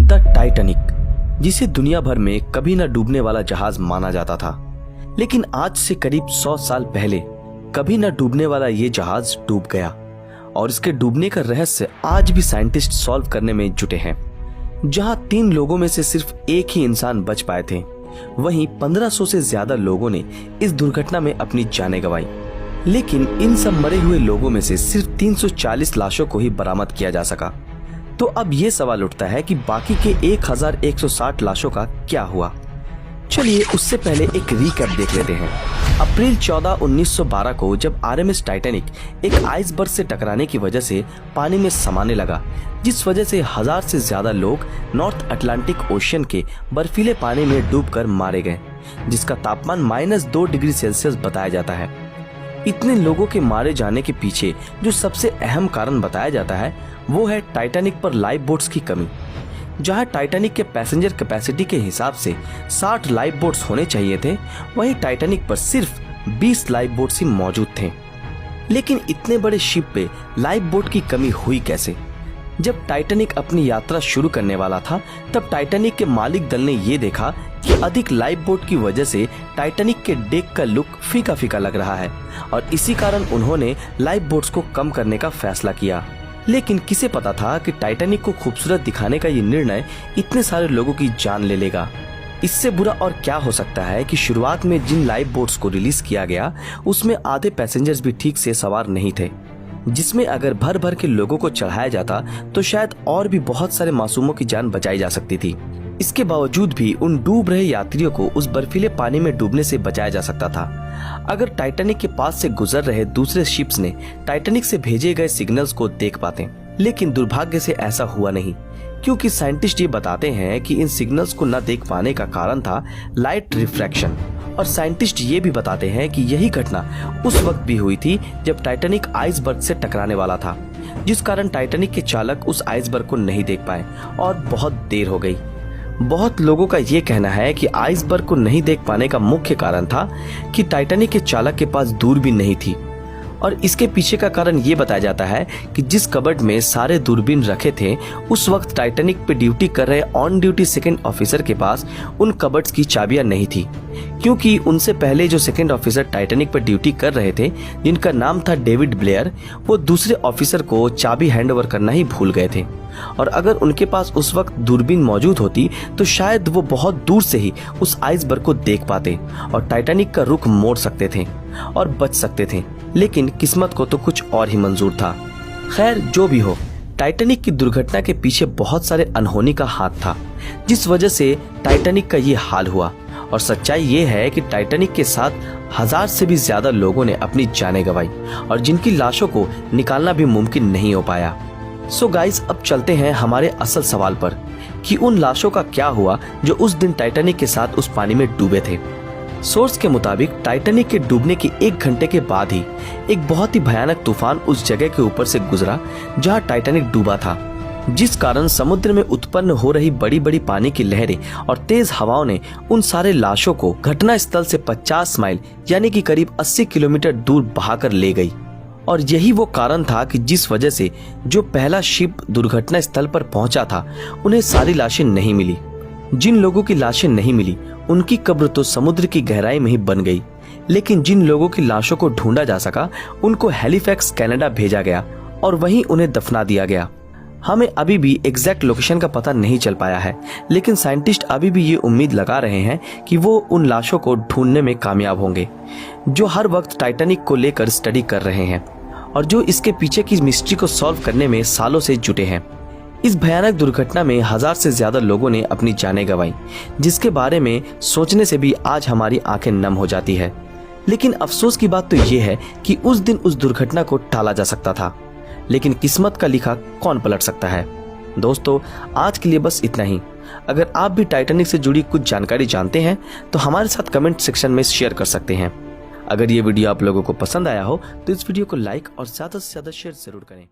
The Titanic, जिसे दुनिया भर में कभी न डूबने वाला जहाज माना जाता था, लेकिन आज से करीब 100 साल पहले कभी न डूबने वाला ये जहाज डूब गया और इसके डूबने का रहस्य आज भी साइंटिस्ट सॉल्व करने में जुटे हैं। जहां 3 लोगों में से सिर्फ एक ही इंसान बच पाए थे, वहीं 1500 से ज्यादा लोगों ने इस दुर्घटना में अपनी जानें गंवाई। लेकिन इन सब मरे हुए लोगों में से सिर्फ 340 लाशों को ही बरामद किया जा सका। तो अब ये सवाल उठता है कि बाकी के 1160 लाशों का क्या हुआ। चलिए उससे पहले एक रिकैप देख लेते हैं। अप्रैल 14, 1912 को जब आरएमएस टाइटैनिक एक आइसबर्ग से टकराने की वजह से पानी में समाने लगा, जिस वजह से 1000 से ज्यादा लोग नॉर्थ अटलांटिक ओशियन के बर्फीले पानी में डूबकर मारे गए, जिसका तापमान -2 डिग्री सेल्सियस बताया जाता है। इतने लोगों के मारे जाने के पीछे जो सबसे अहम कारण बताया जाता है वो है टाइटैनिक पर लाइफ बोट्स की कमी। जहां टाइटैनिक के पैसेंजर कैपेसिटी के हिसाब से 60 लाइफ बोट्स होने चाहिए थे, वहीं टाइटैनिक पर सिर्फ 20 लाइफ बोट्स ही मौजूद थे। लेकिन इतने बड़े शिप पे लाइफ बोट की कमी हुई कैसे? जब टाइटैनिक अपनी यात्रा शुरू करने वाला था, तब टाइटैनिक के मालिक दल ने ये देखा कि अधिक लाइफ बोट की वजह से टाइटैनिक के डेक का लुक फीका फीका लग रहा है और इसी कारण उन्होंने लाइफ बोट्स को कम करने का फैसला किया। लेकिन किसे पता था कि टाइटैनिक को खूबसूरत दिखाने का ये निर्णय इतने सारे लोगों की जान ले लेगा। इससे बुरा और क्या हो सकता है कि शुरुआत में जिन लाइफ बोट्स को रिलीज किया गया उसमें आधे पैसेंजर्स भी ठीक से सवार नहीं थे, जिसमें अगर भर भर के लोगों को चढ़ाया जाता तो शायद और भी बहुत सारे मासूमों की जान बचाई जा सकती थी। इसके बावजूद भी उन डूब रहे यात्रियों को उस बर्फीले पानी में डूबने से बचाया जा सकता था अगर टाइटैनिक के पास से गुजर रहे दूसरे शिप्स ने टाइटैनिक से भेजे गए सिग्नल्स को देख पाते। लेकिन दुर्भाग्य से ऐसा हुआ नहीं, क्योंकि साइंटिस्ट ये बताते हैं कि इन सिग्नल्स को न देख पाने का कारण था लाइट रिफ्रैक्शन। और साइंटिस्ट ये भी बताते हैं कि यही घटना उस वक्त भी हुई थी जब टाइटैनिक आइसबर्ग से टकराने वाला था, जिस कारण टाइटैनिक के चालक उस आइसबर्ग को नहीं देख पाए और बहुत देर हो गई। बहुत लोगों का ये कहना है कि आइसबर्ग को नहीं देख पाने का मुख्य कारण था कि टाइटैनिक के चालक के पास दूरबीन नहीं थी। और इसके पीछे का कारण ये बताया जाता है कि जिस कबर्ड में सारे दूरबीन रखे थे, उस वक्त टाइटैनिक पे ड्यूटी कर रहे ऑन ड्यूटी सेकंड ऑफिसर के पास उन कबर्ड्स की चाबियां नहीं थी, क्योंकि उनसे पहले जो सेकंड ऑफिसर टाइटैनिक पर ड्यूटी कर रहे थे, जिनका नाम था डेविड ब्लेयर, वो दूसरे ऑफिसर को चाबी हैंडओवर करना ही भूल गए थे। और अगर उनके पास उस वक्त दूरबीन मौजूद होती तो शायद वो बहुत दूर से ही उस आइसबर्ग को देख पाते और टाइटैनिक का रुख मोड़ सकते थे और बच सकते थे। लेकिन किस्मत को तो कुछ और ही मंजूर था। खैर जो भी हो, टाइटैनिक की दुर्घटना के पीछे बहुत सारे अनहोनी का हाथ था, जिस वजह से टाइटैनिक का ये हाल हुआ। और सच्चाई ये है कि टाइटैनिक के साथ 1000 से भी ज्यादा लोगों ने अपनी जानें गंवाई और जिनकी लाशों को निकालना भी मुमकिन नहीं हो पाया। सो गाइस, अब चलते हैं हमारे असल सवाल पर कि उन लाशों का क्या हुआ जो उस दिन टाइटैनिक के साथ उस पानी में डूबे थे। सोर्स के मुताबिक टाइटैनिक के डूबने के 1 घंटे के बाद ही एक बहुत ही भयानक तूफान उस जगह के ऊपर से गुजरा जहां टाइटैनिक डूबा था, जिस कारण समुद्र में उत्पन्न हो रही बड़ी बड़ी पानी की लहरें और तेज हवाओं ने उन सारे लाशों को घटना स्थल से 50 माइल यानी कि करीब 80 किलोमीटर दूर बहाकर ले गई। और यही वो कारण था कि जिस वजह से जो पहला शिप दुर्घटना स्थल पर पहुंचा था, उन्हें सारी लाशें नहीं मिली। जिन लोगों की लाशें नहीं मिली उनकी कब्र तो समुद्र की गहराई में ही बन गई, लेकिन जिन लोगों की लाशों को ढूंढा जा सका उनको हैलिफैक्स कनाडा भेजा गया और वहीं उन्हें दफना दिया गया। हमें अभी भी एग्जैक्ट लोकेशन का पता नहीं चल पाया है, लेकिन साइंटिस्ट अभी भी ये उम्मीद लगा रहे हैं कि वो उन लाशों को ढूंढने में कामयाब होंगे, जो हर वक्त टाइटैनिक को लेकर स्टडी कर रहे हैं और जो इसके पीछे की मिस्ट्री को सॉल्व करने में सालों से जुटे हैं। इस भयानक दुर्घटना में 1000 से ज्यादा लोगों ने अपनी जानें गंवाई, जिसके बारे में सोचने से भी आज हमारी आंखें नम हो जाती है। लेकिन अफसोस की बात तो ये है कि उस दिन उस दुर्घटना को टाला जा सकता था, लेकिन किस्मत का लिखा कौन पलट सकता है। दोस्तों, आज के लिए बस इतना ही। अगर आप भी टाइटैनिक से जुड़ी कुछ जानकारी जानते हैं तो हमारे साथ कमेंट सेक्शन में शेयर कर सकते हैं। अगर ये वीडियो आप लोगों को पसंद आया हो तो इस वीडियो को लाइक और ज्यादा से ज्यादा शेयर जरूर करें।